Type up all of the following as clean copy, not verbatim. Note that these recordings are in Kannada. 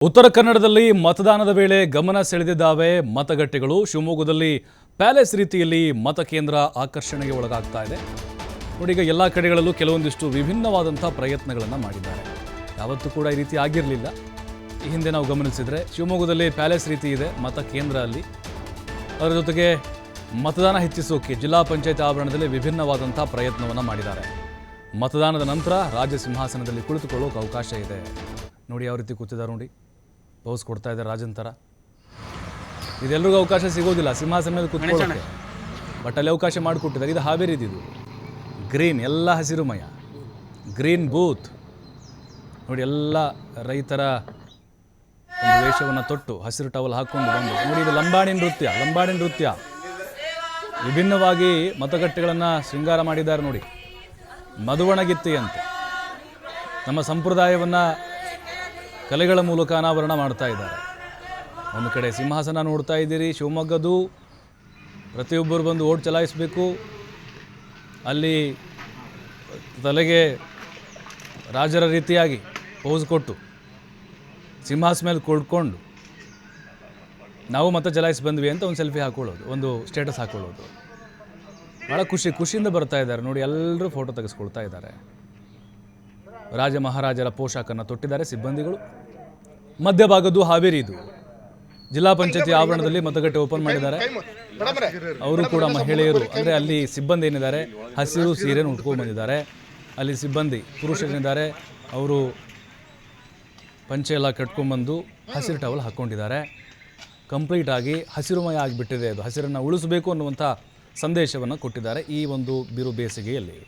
ಉತ್ತರ ಕನ್ನಡದಲ್ಲಿ ಮತದಾನದ ವೇಳೆ ಗಮನ ಸೆಳೆದಿದ್ದಾವೆ ಮತಗಟ್ಟೆಗಳು. ಶಿವಮೊಗ್ಗದಲ್ಲಿ ಪ್ಯಾಲೇಸ್ ರೀತಿಯಲ್ಲಿ ಮತಕೇಂದ್ರ ಆಕರ್ಷಣೆಗೆ ಒಳಗಾಗ್ತಾ ಇದೆ. ನೋಡಿ, ಈಗ ಎಲ್ಲ ಕಡೆಗಳಲ್ಲೂ ಕೆಲವೊಂದಿಷ್ಟು ವಿಭಿನ್ನವಾದಂಥ ಪ್ರಯತ್ನಗಳನ್ನು ಮಾಡಿದ್ದಾರೆ. ಯಾವತ್ತೂ ಕೂಡ ಈ ರೀತಿ ಆಗಿರಲಿಲ್ಲ. ಈ ಹಿಂದೆ ನಾವು ಗಮನಿಸಿದರೆ ಶಿವಮೊಗ್ಗದಲ್ಲಿ ಪ್ಯಾಲೇಸ್ ರೀತಿ ಇದೆ ಮತಕೇಂದ್ರ ಅಲ್ಲಿ. ಅದರ ಜೊತೆಗೆ ಮತದಾನ ಹೆಚ್ಚಿಸೋಕೆ ಜಿಲ್ಲಾ ಪಂಚಾಯತ್ ಆವರಣದಲ್ಲಿ ವಿಭಿನ್ನವಾದಂಥ ಪ್ರಯತ್ನವನ್ನು ಮಾಡಿದ್ದಾರೆ. ಮತದಾನದ ನಂತರ ರಾಜ್ಯ ಸಿಂಹಾಸನದಲ್ಲಿ ಕುಳಿತುಕೊಳ್ಳೋಕೆ ಅವಕಾಶ ಇದೆ. ನೋಡಿ ಯಾವ ರೀತಿ ಕೂತಿದ್ದಾರೆ ನೋಡಿ, ಪೌಸ್ ಕೊಡ್ತಾ ಇದ್ದಾರೆ ರಾಜನ್ ಥರ. ಇದೆಲ್ಲರಿಗೂ ಅವಕಾಶ ಸಿಗೋದಿಲ್ಲ ಸಿಂಹಾಸನ ಮೇಲೆ ಕೂತ್ಕೊಳ್ಳೋಕ್ಕೆ, ಬಟ್ ಅಲ್ಲಿ ಅವಕಾಶ ಮಾಡಿಕೊಟ್ಟಿದ್ದಾರೆ. ಇದು ಹಾವೇರಿ, ಇದು ಗ್ರೀನ್, ಎಲ್ಲ ಹಸಿರುಮಯ ಗ್ರೀನ್ ಬೂತ್. ನೋಡಿ, ಎಲ್ಲ ರೈತರ ಒಂದು ವೇಷವನ್ನು ತೊಟ್ಟು ಹಸಿರು ಟವಲ್ ಹಾಕ್ಕೊಂಡು ಬಂದು ನೋಡಿ, ಇದು ಲಂಬಾಣಿ ನೃತ್ಯ ವಿಭಿನ್ನವಾಗಿ ಮತಗಟ್ಟೆಗಳನ್ನು ಶೃಂಗಾರ ಮಾಡಿದ್ದಾರೆ. ನೋಡಿ, ಮಧುವಣಗಿತ್ತೆಯಂತೆ ನಮ್ಮ ಸಂಪ್ರದಾಯವನ್ನು ಕಲೆಗಳ ಮೂಲಕ ಅನಾವರಣ ಮಾಡ್ತಾ ಇದ್ದಾರೆ. ಒಂದು ಕಡೆ ಸಿಂಹಾಸನ ನೋಡ್ತಾ ಇದ್ದೀರಿ ಶಿವಮೊಗ್ಗದು. ಪ್ರತಿಯೊಬ್ಬರು ಬಂದು ಓಟ್ ಚಲಾಯಿಸಬೇಕು. ಅಲ್ಲಿ ತಲೆಗೆ ರಾಜರ ರೀತಿಯಾಗಿ ಪೋಸ್ ಕೊಟ್ಟು ಸಿಂಹಾಸನ ಮೇಲೆ ಕುಳ್ಕೊಂಡು ನಾವು ಮತ ಚಲಾಯಿಸಿ ಬಂದ್ವಿ ಅಂತ ಒಂದು ಸೆಲ್ಫಿ ಹಾಕೊಳ್ಳೋದು, ಒಂದು ಸ್ಟೇಟಸ್ ಹಾಕೊಳ್ಳೋದು. ಭಾಳ ಖುಷಿಯಿಂದ ಬರ್ತಾ ಇದ್ದಾರೆ. ನೋಡಿ, ಎಲ್ಲರೂ ಫೋಟೋ ತೆಗೆಸ್ಕೊಳ್ತಾ ಇದ್ದಾರೆ. ರಾಜ ಮಹಾರಾಜರ ಪೋಷಾಕನ್ನು ತೊಟ್ಟಿದ್ದಾರೆ ಸಿಬ್ಬಂದಿಗಳು. ಮಧ್ಯಭಾಗದ್ದು ಹಾವೇರಿ, ಇದು ಜಿಲ್ಲಾ ಪಂಚಾಯತಿ ಆವರಣದಲ್ಲಿ ಮತಗಟ್ಟೆ ಓಪನ್ ಮಾಡಿದ್ದಾರೆ. ಅವರು ಕೂಡ ಮಹಿಳೆಯರು, ಅಂದರೆ ಅಲ್ಲಿ ಸಿಬ್ಬಂದಿ ಏನಿದ್ದಾರೆ ಹಸಿರು ಸೀರೆಯನ್ನು ಉಟ್ಕೊಂಡು ಬಂದಿದ್ದಾರೆ. ಅಲ್ಲಿ ಸಿಬ್ಬಂದಿ ಪುರುಷರೇನಿದ್ದಾರೆ ಅವರು ಪಂಚೆ ಎಲ್ಲ ಕಟ್ಕೊಂಡ್ಬಂದು ಹಸಿರು ಟವಲ್ ಹಾಕ್ಕೊಂಡಿದ್ದಾರೆ. ಕಂಪ್ಲೀಟಾಗಿ ಹಸಿರುಮಯ ಆಗಿಬಿಟ್ಟಿದೆ. ಅದು ಹಸಿರನ್ನು ಉಳಿಸಬೇಕು ಅನ್ನುವಂಥ ಸಂದೇಶವನ್ನು ಕೊಟ್ಟಿದ್ದಾರೆ ಈ ಒಂದು ಬಿರು ಬೇಸಿಗೆಯಲ್ಲಿ.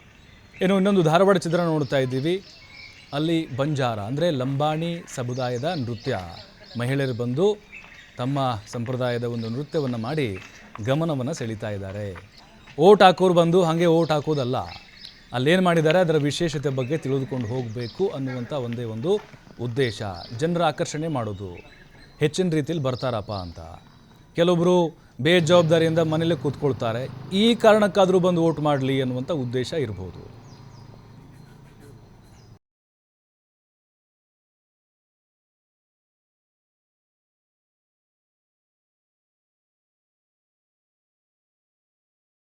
ಇನ್ನೊಂದು ಧಾರವಾಡ ಚಿತ್ರಣ ನೋಡ್ತಾ ಇದ್ದೀವಿ. ಅಲ್ಲಿ ಬಂಜಾರ ಅಂದರೆ ಲಂಬಾಣಿ ಸಮುದಾಯದ ನೃತ್ಯ. ಮಹಿಳೆಯರು ಬಂದು ತಮ್ಮ ಸಂಪ್ರದಾಯದ ಒಂದು ನೃತ್ಯವನ್ನು ಮಾಡಿ ಗಮನವನ್ನು ಸೆಳೀತಾ ಇದ್ದಾರೆ. ಓಟ್ ಹಾಕೋರು ಬಂದು ಹಾಗೆ ಓಟ್ ಹಾಕೋದಲ್ಲ, ಅಲ್ಲೇನು ಮಾಡಿದ್ದಾರೆ ಅದರ ವಿಶೇಷತೆ ಬಗ್ಗೆ ತಿಳಿದುಕೊಂಡು ಹೋಗಬೇಕು ಅನ್ನುವಂಥ ಒಂದೇ ಒಂದು ಉದ್ದೇಶ. ಜನರ ಆಕರ್ಷಣೆ ಮಾಡೋದು, ಹೆಚ್ಚಿನ ರೀತಿಯಲ್ಲಿ ಬರ್ತಾರಪ್ಪ ಅಂತ. ಕೆಲವೊಬ್ಬರು ಬೇಜವಾಬ್ದಾರಿಯಿಂದ ಮನೇಲಿ ಕೂತ್ಕೊಳ್ತಾರೆ, ಈ ಕಾರಣಕ್ಕಾದರೂ ಬಂದು ಓಟ್ ಮಾಡಲಿ ಅನ್ನುವಂಥ ಉದ್ದೇಶ ಇರ್ಬೋದು.